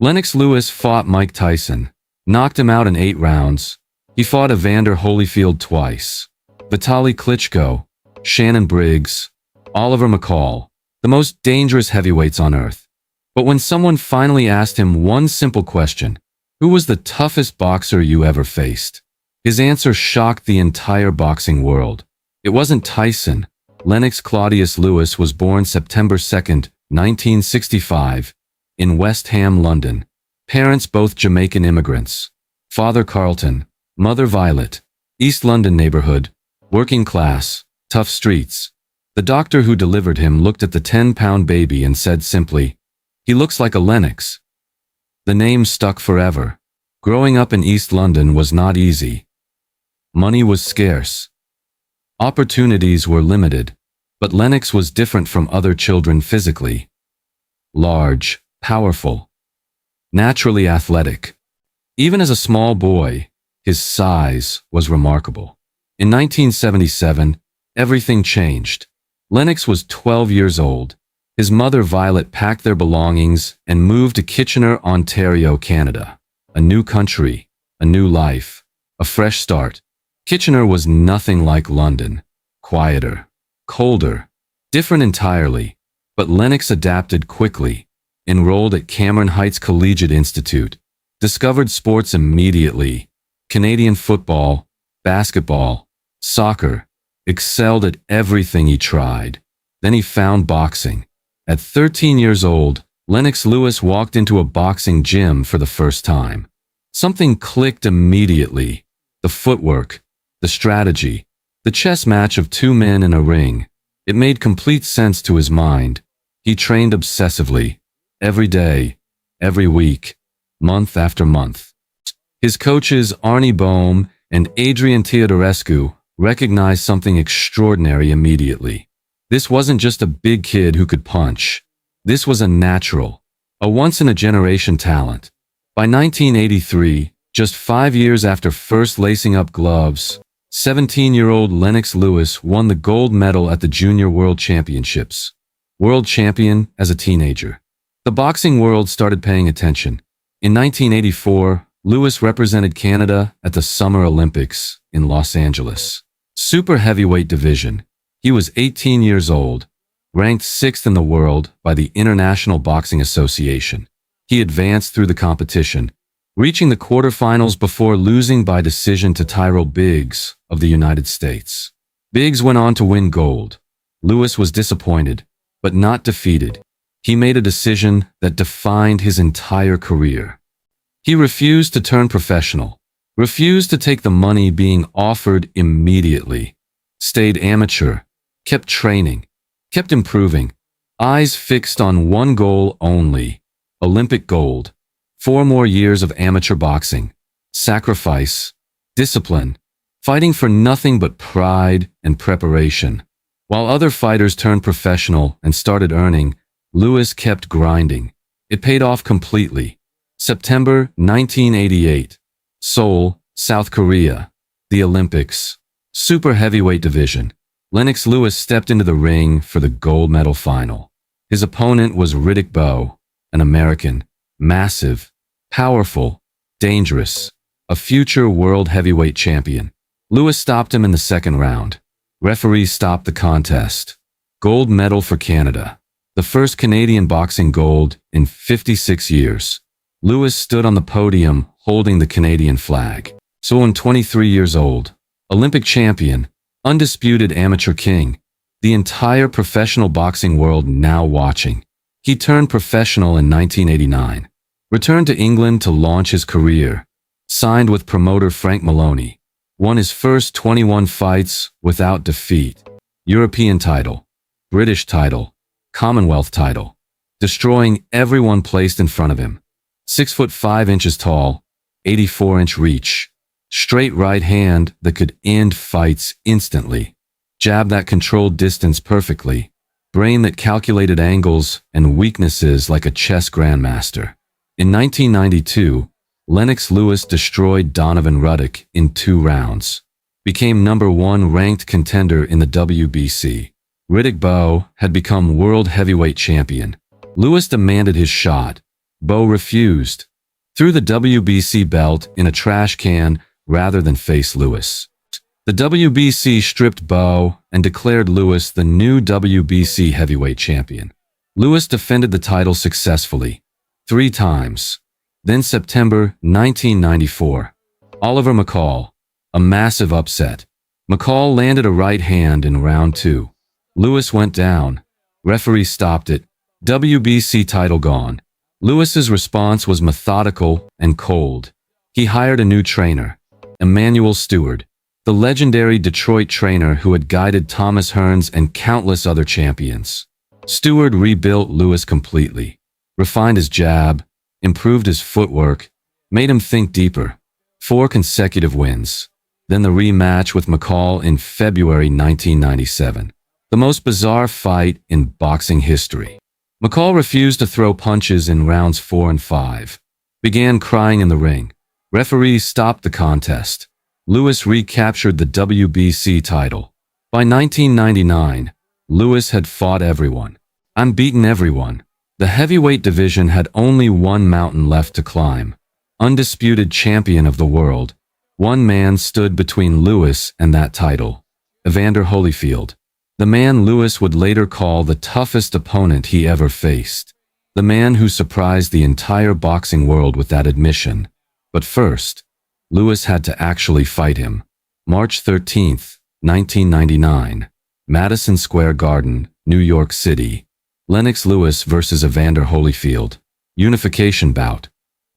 Lennox Lewis fought Mike Tyson, knocked him out in 8 rounds. He fought Evander Holyfield twice. Vitali Klitschko, Shannon Briggs, Oliver McCall, the most dangerous heavyweights on earth. But when someone finally asked him one simple question, who was the toughest boxer you ever faced? His answer shocked the entire boxing world. It wasn't Tyson. Lennox Claudius Lewis was born September 2, 1965, in West Ham, London. Parents both Jamaican immigrants. Father Carlton, mother Violet. East London neighborhood, working class, tough streets. The doctor who delivered him looked at the 10-pound baby and said simply, "He looks like a Lennox." The name stuck forever. Growing up in East London was not easy. Money was scarce. Opportunities were limited, but Lennox was different from other children physically. Large, powerful, naturally athletic. Even as a small boy, his size was remarkable. In 1977, everything changed. Lennox was 12 years old. His mother Violet packed their belongings and moved to Kitchener, Ontario, Canada. A new country, a new life, a fresh start. Kitchener was nothing like London. Quieter, colder, different entirely. But Lennox adapted quickly, enrolled at Cameron Heights Collegiate Institute, discovered sports immediately. Canadian football, basketball, soccer, excelled at everything he tried. Then he found boxing. At 13 years old, Lennox Lewis walked into a boxing gym for the first time. Something clicked immediately. The footwork, the strategy, the chess match of 2 men in a ring. It made complete sense to his mind. He trained obsessively, every day, every week, month after month. His coaches Arnie Bohm and Adrian Teodorescu recognized something extraordinary immediately. This wasn't just a big kid who could punch. This was a natural, a once-in-a-generation talent. By 1983, just 5 years after first lacing up gloves, 17-year-old Lennox Lewis won the gold medal at the Junior World Championships. World champion as a teenager. The boxing world started paying attention. In 1984, Lewis represented Canada at the Summer Olympics in Los Angeles. Super heavyweight division. He was 18 years old, ranked 6th in the world by the International Boxing Association. He advanced through the competition, reaching the quarterfinals before losing by decision to Tyrell Biggs of the United States. Biggs went on to win gold. Lewis was disappointed, but not defeated. He made a decision that defined his entire career. He refused to turn professional, refused to take the money being offered immediately, stayed amateur, kept training, kept improving, eyes fixed on one goal only, Olympic gold. 4 more years of amateur boxing, sacrifice, discipline, fighting for nothing but pride and preparation. While other fighters turned professional and started earning, Lewis kept grinding. It paid off completely. September 1988. Seoul, South Korea. The Olympics. Super heavyweight division. Lennox Lewis stepped into the ring for the gold medal final. His opponent was Riddick Bowe, an American, massive, powerful, dangerous, a future world heavyweight champion. Lewis stopped him in the 2nd round. Referees stopped the contest. Gold medal for Canada. The first Canadian boxing gold in 56 years. Lewis stood on the podium holding the Canadian flag. So in 23 years old, Olympic champion, undisputed amateur king, the entire professional boxing world now watching. He turned professional in 1989. Returned to England to launch his career. Signed with promoter Frank Maloney. Won his first 21 fights without defeat. European title, British title, Commonwealth title. Destroying everyone placed in front of him. 6'5" tall, 84-inch reach. Straight right hand that could end fights instantly. Jab that controlled distance perfectly. Brain that calculated angles and weaknesses like a chess grandmaster. In 1992, Lennox Lewis destroyed Donovan Ruddock in 2 rounds. Became #1 ranked contender in the WBC. Riddick Bowe had become world heavyweight champion. Lewis demanded his shot. Bo refused, threw the WBC belt in a trash can rather than face Lewis. The WBC stripped Bo and declared Lewis the new WBC heavyweight champion. Lewis defended the title successfully, 3 times. Then September 1994, Oliver McCall, a massive upset. McCall landed a right hand in round 2. Lewis went down. Referee stopped it. WBC title gone. Lewis's response was methodical and cold. He hired a new trainer, Emanuel Stewart, the legendary Detroit trainer who had guided Thomas Hearns and countless other champions. Stewart rebuilt Lewis completely, refined his jab, improved his footwork, made him think deeper. 4 consecutive wins. Then the rematch with McCall in February 1997. The most bizarre fight in boxing history. McCall refused to throw punches in rounds 4 and 5. Began crying in the ring. Referees stopped the contest. Lewis recaptured the WBC title. By 1999, Lewis had fought everyone. "I'm beaten everyone." The heavyweight division had only one mountain left to climb. Undisputed champion of the world. One man stood between Lewis and that title. Evander Holyfield. The man Lewis would later call the toughest opponent he ever faced. The man who surprised the entire boxing world with that admission. But first, Lewis had to actually fight him. March 13, 1999. Madison Square Garden, New York City. Lennox Lewis versus Evander Holyfield. Unification bout.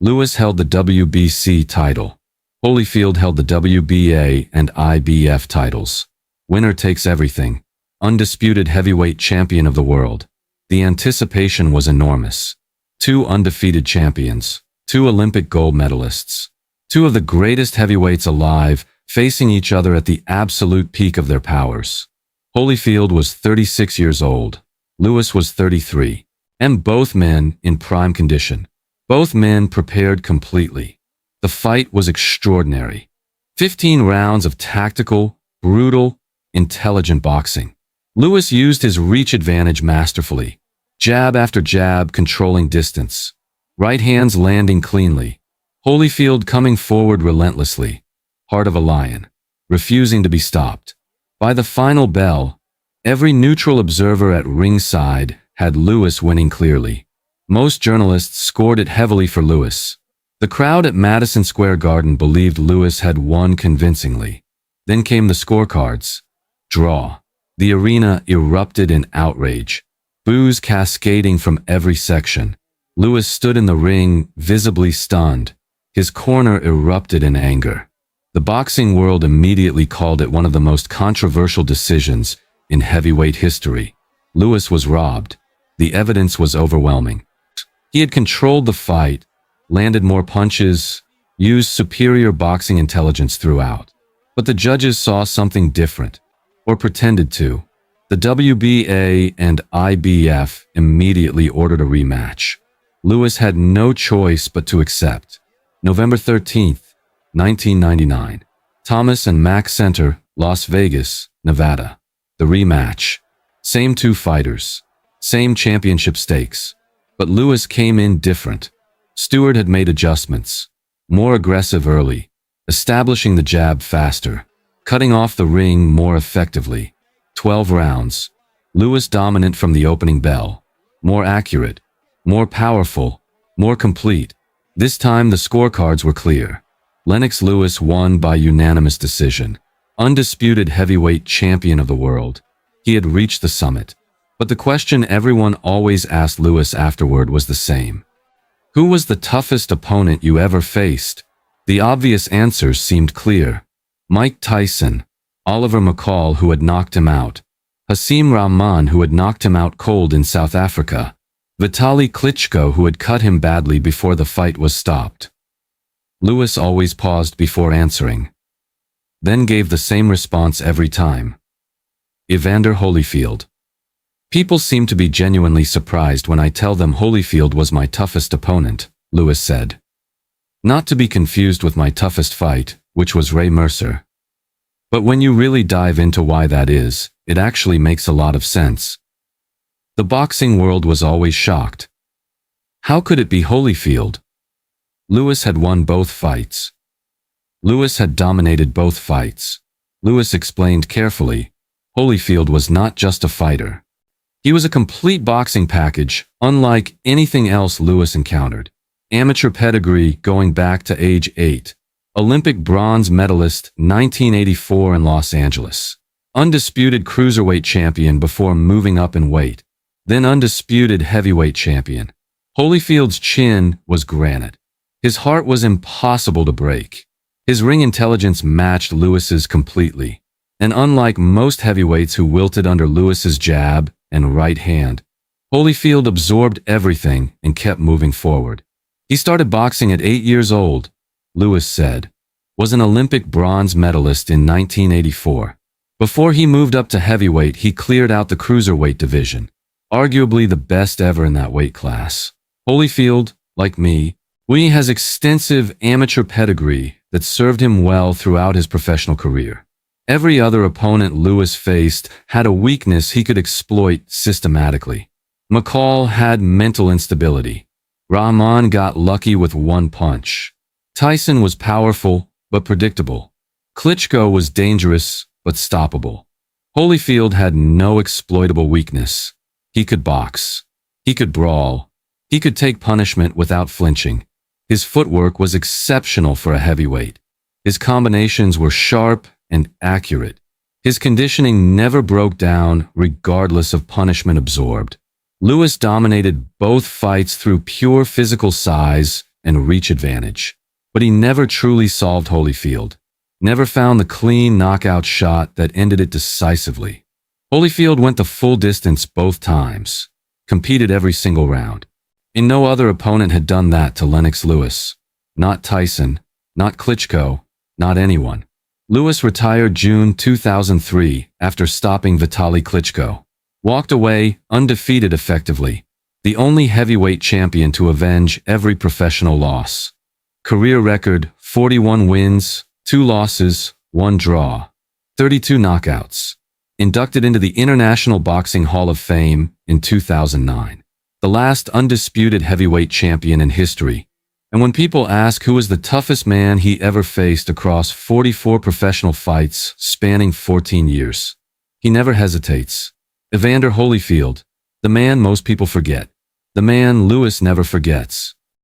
Lewis held the WBC title. Holyfield held the WBA and IBF titles. Winner takes everything. Undisputed heavyweight champion of the world. The anticipation was enormous. 2 undefeated champions. 2 Olympic gold medalists. 2 of the greatest heavyweights alive, facing each other at the absolute peak of their powers. Holyfield was 36 years old. Lewis was 33. And both men in prime condition. Both men prepared completely. The fight was extraordinary. 15 rounds of tactical, brutal, intelligent boxing. Lewis used his reach advantage masterfully. Jab after jab controlling distance. Right hands landing cleanly. Holyfield coming forward relentlessly. Heart of a lion. Refusing to be stopped. By the final bell, every neutral observer at ringside had Lewis winning clearly. Most journalists scored it heavily for Lewis. The crowd at Madison Square Garden believed Lewis had won convincingly. Then came the scorecards. Draw. The arena erupted in outrage. Boos cascading from every section. Lewis stood in the ring, visibly stunned. His corner erupted in anger. The boxing world immediately called it one of the most controversial decisions in heavyweight history. Lewis was robbed. The evidence was overwhelming. He had controlled the fight, landed more punches, used superior boxing intelligence throughout. But the judges saw something different, or pretended to. The WBA and IBF immediately ordered a rematch. Lewis had no choice but to accept. November 13th, 1999. Thomas and Mack Center, Las Vegas, Nevada. The rematch. Same 2 fighters. Same championship stakes. But Lewis came in different. Stewart had made adjustments. More aggressive early. Establishing the jab faster. Cutting off the ring more effectively. 12 rounds. Lewis dominant from the opening bell. More accurate. More powerful. More complete. This time the scorecards were clear. Lennox Lewis won by unanimous decision. Undisputed heavyweight champion of the world. He had reached the summit. But the question everyone always asked Lewis afterward was the same. Who was the toughest opponent you ever faced? The obvious answers seemed clear. Mike Tyson, Oliver McCall who had knocked him out, Hasim Rahman who had knocked him out cold in South Africa, Vitali Klitschko who had cut him badly before the fight was stopped. Lewis always paused before answering, then gave the same response every time. Evander Holyfield. People seem to be genuinely surprised when I tell them Holyfield was my toughest opponent, Lewis said. Not to be confused with my toughest fight, which was Ray Mercer. But when you really dive into why that is, it actually makes a lot of sense. The boxing world was always shocked. How could it be Holyfield? Lewis had won both fights. Lewis had dominated both fights. Lewis explained carefully, Holyfield was not just a fighter. He was a complete boxing package, unlike anything else Lewis encountered. Amateur pedigree going back to age 8. Olympic bronze medalist 1984 in Los Angeles. Undisputed cruiserweight champion before moving up in weight. Then undisputed heavyweight champion. Holyfield's chin was granite. His heart was impossible to break. His ring intelligence matched Lewis's completely. And unlike most heavyweights who wilted under Lewis's jab and right hand, Holyfield absorbed everything and kept moving forward. He started boxing at 8 years old, Lewis said, was an Olympic bronze medalist in 1984. Before he moved up to heavyweight, he cleared out the cruiserweight division, arguably the best ever in that weight class. Holyfield, like me, has extensive amateur pedigree that served him well throughout his professional career. Every other opponent Lewis faced had a weakness he could exploit systematically. McCall had mental instability. Rahman got lucky with one punch. Tyson was powerful but predictable. Klitschko was dangerous but stoppable. Holyfield had no exploitable weakness. He could box. He could brawl. He could take punishment without flinching. His footwork was exceptional for a heavyweight. His combinations were sharp and accurate. His conditioning never broke down regardless of punishment absorbed. Lewis dominated both fights through pure physical size and reach advantage. But he never truly solved Holyfield. Never found the clean knockout shot that ended it decisively. Holyfield went the full distance both times. Competed every single round. And no other opponent had done that to Lennox Lewis. Not Tyson, not Klitschko, not anyone. Lewis retired June 2003 after stopping Vitali Klitschko. Walked away undefeated effectively. The only heavyweight champion to avenge every professional loss. Career record, 41 wins, 2 losses, 1 draw. 32 knockouts. Inducted into the International Boxing Hall of Fame in 2009. The last undisputed heavyweight champion in history. And when people ask who was the toughest man he ever faced across 44 professional fights spanning 14 years, he never hesitates. Evander Holyfield, the man most people forget. The man Lewis never forgets.